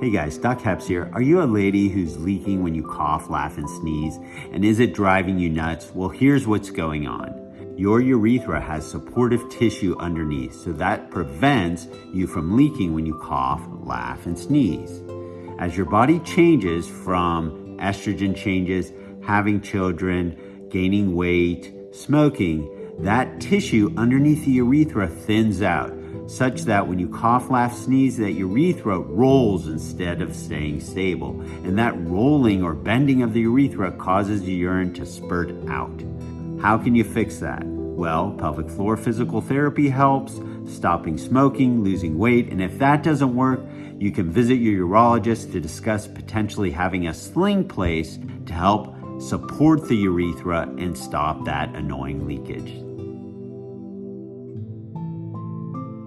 Hey guys, Doc Heps here. Are you a lady who's leaking when you cough, laugh, and sneeze? And is it driving you nuts? Well, here's what's going on. Your urethra has supportive tissue underneath, so that prevents you from leaking when you cough, laugh, and sneeze. As your body changes from estrogen changes, having children, gaining weight, smoking, that tissue underneath the urethra thins out, such that when you cough, laugh, sneeze, that urethra rolls instead of staying stable. And that rolling or bending of the urethra causes the urine to spurt out. How can you fix that? Well, pelvic floor physical therapy helps, stopping smoking, losing weight, and if that doesn't work, you can visit your urologist to discuss potentially having a sling placed to help support the urethra and stop that annoying leakage.